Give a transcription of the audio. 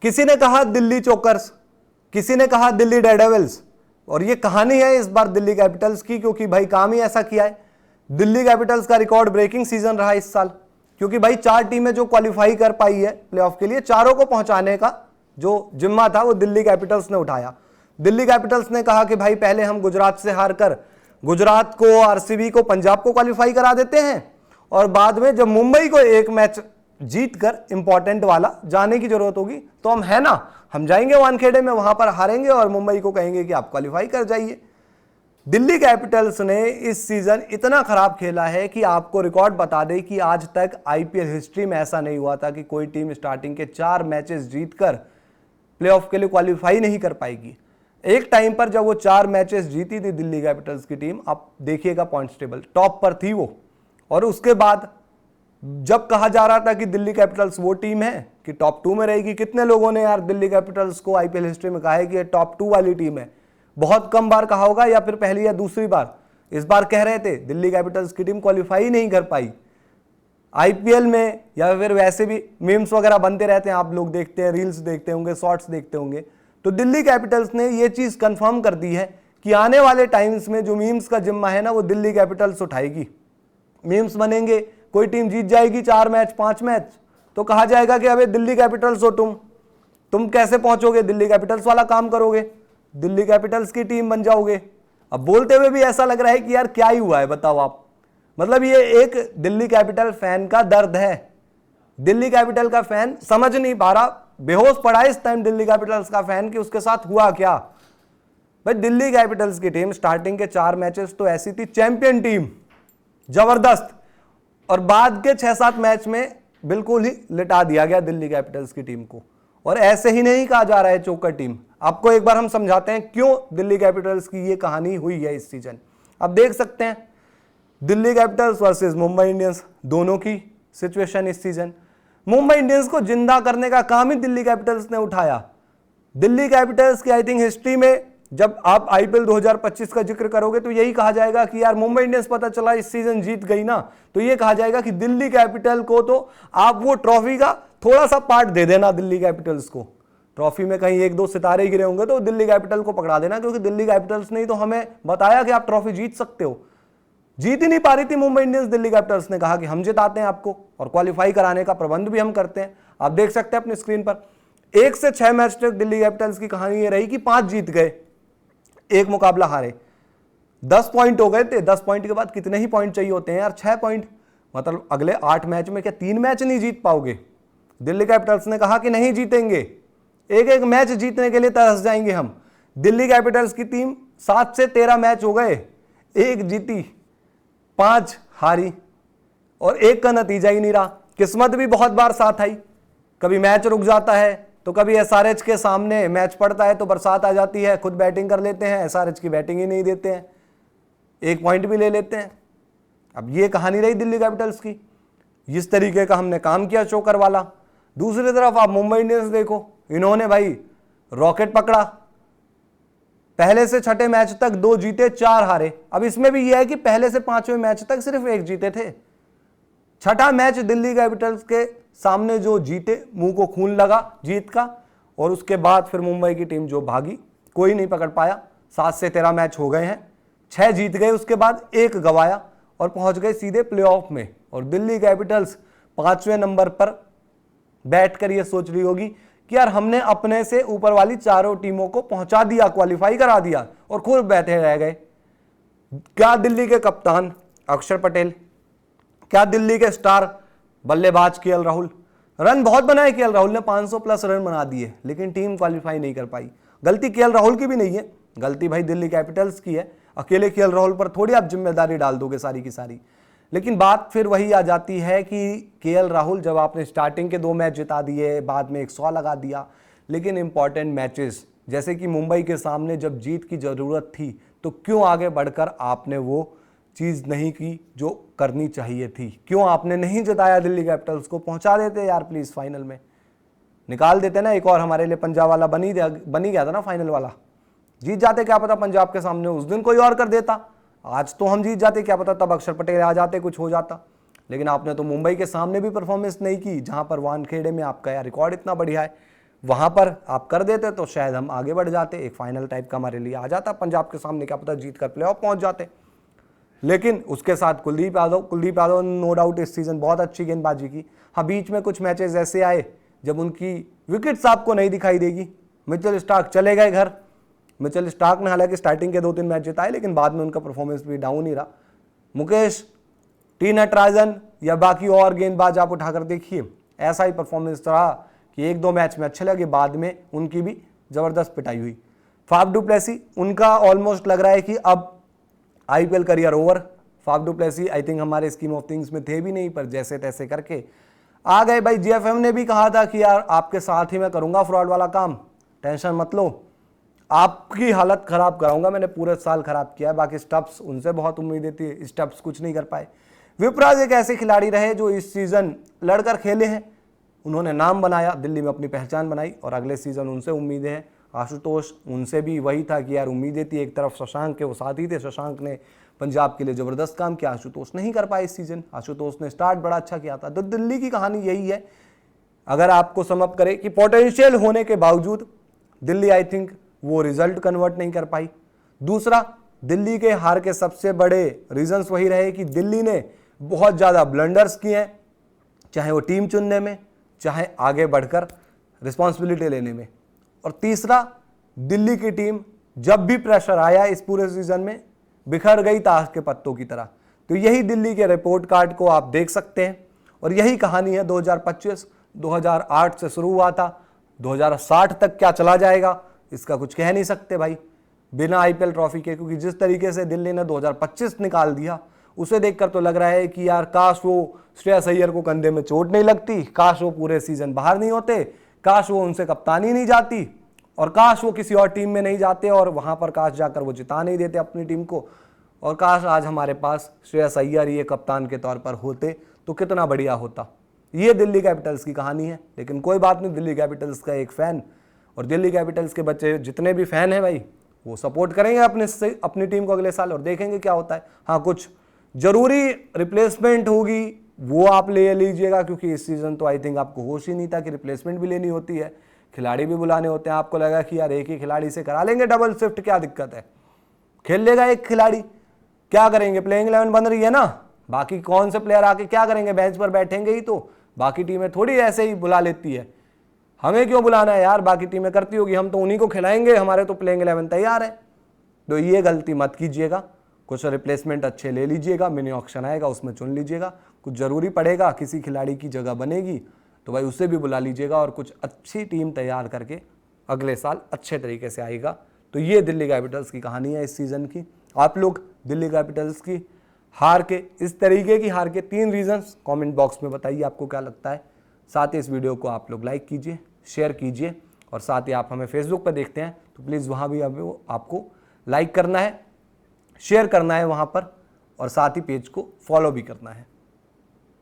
किसी ने कहा दिल्ली चोकर्स, किसी ने कहा दिल्ली डेयरडेविल्स, और ये कहानी है इस बार दिल्ली कैपिटल्स की, क्योंकि भाई काम ही ऐसा किया है। दिल्ली कैपिटल्स का रिकॉर्ड ब्रेकिंग सीजन रहा इस साल, क्योंकि भाई 4 टीमें जो क्वालिफाई कर पाई है प्लेऑफ के लिए, चारों को पहुंचाने का जो जिम्मा था वो दिल्ली कैपिटल्स ने उठाया। दिल्ली कैपिटल्स ने कहा कि भाई पहले हम गुजरात से हारकर गुजरात को, आरसीबी को, पंजाब को क्वालिफाई करा देते हैं, और बाद में जब मुंबई को एक मैच जीत कर इंपॉर्टेंट वाला जाने की जरूरत होगी तो हम है ना, हम जाएंगे वानखेड़े में, वहां पर हारेंगे और मुंबई को कहेंगे कि आप क्वालिफाई कर जाइए। दिल्ली कैपिटल्स ने इस सीजन इतना खराब खेला है कि आपको रिकॉर्ड बता दें कि आज तक आईपीएल हिस्ट्री में ऐसा नहीं हुआ था कि कोई टीम स्टार्टिंग के 4 मैचेस जीतकर प्लेऑफ के लिए क्वालिफाई नहीं कर पाएगी। एक टाइम पर जब वो 4 मैचेस जीती थी दिल्ली कैपिटल्स की टीम, आप देखिएगा पॉइंट्स टेबल टॉप पर थी वो, और उसके बाद जब कहा जा रहा था कि दिल्ली कैपिटल्स वो टीम है कि टॉप 2 में रहेगी, कितने लोगों ने यार दिल्ली कैपिटल्स को आईपीएल हिस्ट्री में कहा है कि ये टॉप 2 वाली टीम है। बहुत कम बार कहा होगा, या फिर पहली या दूसरी बार इस बार कह रहे थे। दिल्ली कैपिटल्स की टीम क्वालिफाई नहीं कर पाई आईपीएल में, या फिर वैसे भी मीम्स वगैरह बनते रहते हैं, आप लोग देखते हैं, रील्स देखते होंगे, शॉर्ट्स देखते होंगे। तो दिल्ली कैपिटल्स ने ये चीज कंफर्म कर दी है कि आने वाले टाइम्स में जो मीम्स का जिम्मा है ना वो दिल्ली कैपिटल्स उठाएगी। मीम्स बनेंगे, कोई टीम जीत जाएगी 4 मैच 5 मैच, तो कहा जाएगा कि अबे दिल्ली कैपिटल्स हो तुम कैसे पहुंचोगे, दिल्ली कैपिटल्स वाला काम करोगे, दिल्ली कैपिटल्स की टीम बन जाओगे। अब बोलते हुए भी ऐसा लग रहा है कि यार क्या ही हुआ है बताओ आप, मतलब ये एक दिल्ली कैपिटल फैन का दर्द है। दिल्ली कैपिटल का फैन समझ नहीं पा रहा, बेहोश पड़ा है इस टाइम दिल्ली कैपिटल्स का फैन कि उसके साथ हुआ क्या। भाई दिल्ली कैपिटल्स की टीम स्टार्टिंग के 4 मैचेस तो ऐसी थी, चैंपियन टीम, जबरदस्त, और बाद के 6-7 मैच में बिल्कुल ही लिटा दिया गया दिल्ली कैपिटल्स की टीम को। और ऐसे ही नहीं कहा जा रहा है चोकर टीम, आपको एक बार हम समझाते हैं क्यों दिल्ली कैपिटल्स की ये कहानी हुई है इस सीजन। आप देख सकते हैं Delhi Capitals versus Mumbai Indians, दोनों की सिचुएशन इस सीजन। मुंबई इंडियंस को जिंदा करने का काम ही दिल्ली कैपिटल्स ने उठाया। दिल्ली कैपिटल्स की आई थिंक हिस्ट्री में जब आप आईपीएल 2025 का जिक्र करोगे तो यही कहा जाएगा कि यार मुंबई इंडियंस पता चला इस सीजन जीत गई ना, तो ये कहा जाएगा कि दिल्ली कैपिटल को तो आप वो ट्रॉफी का थोड़ा सा पार्ट दे देना दिल्ली कैपिटल्स को। ट्रॉफी में कहीं 1-2 सितारे गिरे होंगे तो दिल्ली कैपिटल को पकड़ा देना, क्योंकि दिल्ली कैपिटल्स ने ही तो हमें बताया कि आप ट्रॉफी जीत सकते हो। जीत ही नहीं पा रही थी मुंबई इंडियंस, दिल्ली कैपिटल्स ने कहा कि हम जिताते हैं आपको और क्वालिफाई कराने का प्रबंध भी हम करते हैं। आप देख सकते हैं अपनी स्क्रीन पर 1 से 6 मैच तक दिल्ली कैपिटल्स की कहानी ये रही कि 5 जीत गए, 1 मुकाबला हारे, 10 पॉइंट हो गए थे। 10 पॉइंट के बाद कितने ही पॉइंट चाहिए होते हैं यार, 6 पॉइंट, मतलब अगले 8 मैच में क्या 3 मैच नहीं जीत पाओगे। दिल्ली कैपिटल्स ने कहा कि नहीं जीतेंगे, एक मैच जीतने के लिए तरस जाएंगे हम। दिल्ली कैपिटल्स की टीम 7 से 13 मैच हो गए, 1 जीती 5 हारी, और 1 का नतीजा ही नहीं रहा। किस्मत भी बहुत बार साथ आई, कभी मैच रुक जाता है तो कभी एसआरएच के सामने मैच पड़ता है तो बरसात आ जाती है, खुद बैटिंग कर लेते हैं, एसआरएच की बैटिंग ही नहीं देते हैं, 1 पॉइंट भी ले लेते हैं। अब ये कहानी रही दिल्ली कैपिटल्स की, इस तरीके का हमने काम किया चोकर वाला। दूसरी तरफ आप मुंबई इंडियंस देखो, इन्होंने भाई रॉकेट पकड़ा, पहले से 6ठे मैच तक 2 जीते 4 हारे। अब इसमें भी यह है कि पहले से 5वें मैच तक सिर्फ 1 जीते थे। 6ठा मैच दिल्ली कैपिटल्स के सामने जो जीते, मुंह को खून लगा जीत का, और उसके बाद फिर मुंबई की टीम जो भागी, कोई नहीं पकड़ पाया। 7 से 13 मैच हो गए हैं, 6 जीत गए, उसके बाद 1 गवाया और पहुंच गए सीधे प्लेऑफ में। और दिल्ली कैपिटल्स 5वें नंबर पर बैठकर ये सोच रही होगी कि यार हमने अपने से ऊपर वाली चारों टीमों को पहुंचा दिया, क्वालिफाई करा दिया, और खुद बैठे रह गए। क्या दिल्ली के कप्तान अक्षर पटेल, क्या दिल्ली के स्टार बल्लेबाज केएल राहुल, रन बहुत बनाए केएल राहुल ने, 500 प्लस रन बना दिए, लेकिन टीम क्वालिफाई नहीं कर पाई। गलती केएल राहुल की भी नहीं है, गलती भाई दिल्ली कैपिटल्स की है। अकेले केएल राहुल पर थोड़ी आप जिम्मेदारी डाल दोगे सारी की सारी। लेकिन बात फिर वही आ जाती है कि केएल राहुल जब आपने स्टार्टिंग के 2 मैच जिता दिए, बाद में 100 लगा दिया, लेकिन इंपॉर्टेंट मैचेस जैसे कि मुंबई के सामने जब जीत की जरूरत थी तो क्यों आगे बढ़कर आपने वो चीज़ नहीं की जो करनी चाहिए थी? क्यों आपने नहीं जिताया दिल्ली कैपिटल्स को? पहुंचा देते यार प्लीज़, फाइनल में निकाल देते ना एक और हमारे लिए। पंजाब वाला बनी गया था ना फाइनल वाला, जीत जाते, क्या पता पंजाब के सामने उस दिन कोई और कर देता, आज तो हम जीत जाते, क्या पता तब अक्षर पटेल आ जाते, कुछ हो जाता। लेकिन आपने तो मुंबई के सामने भी परफॉर्मेंस नहीं की, जहां पर वानखेड़े में आपका यार रिकॉर्ड इतना बढ़िया है। वहां पर आप कर देते तो शायद हम आगे बढ़ जाते, एक फाइनल टाइप का हमारे लिए आ जाता पंजाब के सामने, क्या पता जीत कर प्लेऑफ पहुंच जाते। लेकिन उसके साथ कुलदीप यादव ने नो डाउट इस सीजन बहुत अच्छी गेंदबाजी की। हाँ, बीच में कुछ मैचेस ऐसे आए जब उनकी विकेट्स आपको नहीं दिखाई देगी। मिचेल स्टार्क चले गए घर। मिचेल स्टार्क ने हालांकि स्टार्टिंग के 2-3 मैच जिताए, लेकिन बाद में उनका परफॉर्मेंस भी डाउन ही रहा। मुकेश, टी नटराजन या बाकी और गेंदबाज आप उठाकर देखिए, ऐसा ही परफॉर्मेंस रहा कि 1-2 मैच में अच्छे लगे, बाद में उनकी भी जबरदस्त पिटाई हुई। फाफ डू प्लेसी, उनका ऑलमोस्ट लग रहा है कि अब IPL career over. Faf du Plessis I think हमारे स्कीम ऑफ थिंग्स में थे भी नहीं, पर जैसे तैसे करके आ गए भाई। जीएफएम ने भी कहा था कि यार आपके साथ ही मैं करूंगा फ्रॉड वाला काम, टेंशन मत लो, आपकी हालत खराब कराऊंगा। मैंने पूरे साल खराब किया है। बाकी स्टब्स, उनसे बहुत उम्मीदें थी, स्टब्स कुछ नहीं कर पाए। विपराज एक ऐसे खिलाड़ी रहे जो इस सीजन लड़कर खेले हैं, उन्होंने नाम बनाया, दिल्ली में अपनी पहचान बनाई, और अगले सीजन उनसे उम्मीदें हैं। आशुतोष, उनसे भी वही था कि यार उम्मीदें थी। एक तरफ शशांक के वो साथी थे, शशांक ने पंजाब के लिए जबरदस्त काम किया, आशुतोष नहीं कर पाए इस सीजन। आशुतोष ने स्टार्ट बड़ा अच्छा किया था। तो दिल्ली की कहानी यही है, अगर आपको सम अप करे कि पोटेंशियल होने के बावजूद दिल्ली आई थिंक वो रिजल्ट कन्वर्ट नहीं कर पाई। दूसरा, दिल्ली के हार के सबसे बड़े रीजंस वही रहे कि दिल्ली ने बहुत ज़्यादा ब्लंडर्स किए हैं, चाहे वो टीम चुनने में, चाहे आगे बढ़कर रिस्पॉन्सिबिलिटी लेने में। और तीसरा, दिल्ली की टीम जब भी प्रेशर आया इस पूरे सीजन में बिखर गई ताश के पत्तों की तरह। तो यही दिल्ली के रिपोर्ट कार्ड को आप देख सकते हैं, और यही कहानी है 2025। 2008 से शुरू हुआ था, 2060 तक क्या चला जाएगा इसका कुछ कह नहीं सकते भाई, बिना आईपीएल ट्रॉफी के। क्योंकि जिस तरीके से दिल्ली ने 2025 निकाल दिया, उसे देखकर तो लग रहा है कि यार काश वो श्रेयस अय्यर को कंधे में चोट नहीं लगती, काश वो पूरे सीजन बाहर नहीं होते, काश वो उनसे कप्तानी नहीं जाती, और काश वो किसी और टीम में नहीं जाते और वहां पर काश जाकर वो जिता नहीं देते अपनी टीम को, और काश आज हमारे पास श्रेयस अय्यर ये कप्तान के तौर पर होते तो कितना बढ़िया होता। ये दिल्ली कैपिटल्स की कहानी है। लेकिन कोई बात नहीं, दिल्ली कैपिटल्स का एक फैन और दिल्ली कैपिटल्स के बच्चे जितने भी फैन हैं भाई, वो सपोर्ट करेंगे अपनी टीम को अगले साल, और देखेंगे क्या होता है। हाँ, कुछ जरूरी रिप्लेसमेंट होगी वो आप ले लीजिएगा, क्योंकि इस सीजन तो आई थिंक आपको होश ही नहीं था कि रिप्लेसमेंट भी लेनी होती है, खिलाड़ी भी बुलाने होते हैं। आपको लगा कि यार एक ही खिलाड़ी से करा लेंगे डबल शिफ्ट, क्या दिक्कत है, खेल लेगा एक खिलाड़ी, क्या करेंगे, प्लेइंग 11 बन रही है ना, बाकी कौन से प्लेयर आके क्या करेंगे, बेंच पर बैठेंगे ही। तो बाकी टीमें थोड़ी ऐसे ही बुला लेती है, हमें क्यों बुलाना है यार, बाकी टीमें करती होगी, हम तो उन्हीं को खिलाएंगे, हमारे तो प्लेइंग 11 तैयार है। तो ये गलती मत कीजिएगा, कुछ रिप्लेसमेंट अच्छे ले लीजिएगा, मिनी ऑक्शन आएगा उसमें चुन लीजिएगा, कुछ जरूरी पड़ेगा, किसी खिलाड़ी की जगह बनेगी तो भाई उसे भी बुला लीजिएगा, और कुछ अच्छी टीम तैयार करके अगले साल अच्छे तरीके से आएगा। तो ये दिल्ली कैपिटल्स की कहानी है इस सीजन की। आप लोग दिल्ली कैपिटल्स की हार के, इस तरीके की हार के 3 रीजंस कमेंट बॉक्स में बताइए आपको क्या लगता है। साथ ही इस वीडियो को आप लोग लाइक कीजिए, शेयर कीजिए, और साथ ही आप हमें फेसबुक पर देखते हैं तो प्लीज़ वहाँ भी आपको लाइक करना है, शेयर करना है वहाँ पर, और साथ ही पेज को फॉलो भी करना है।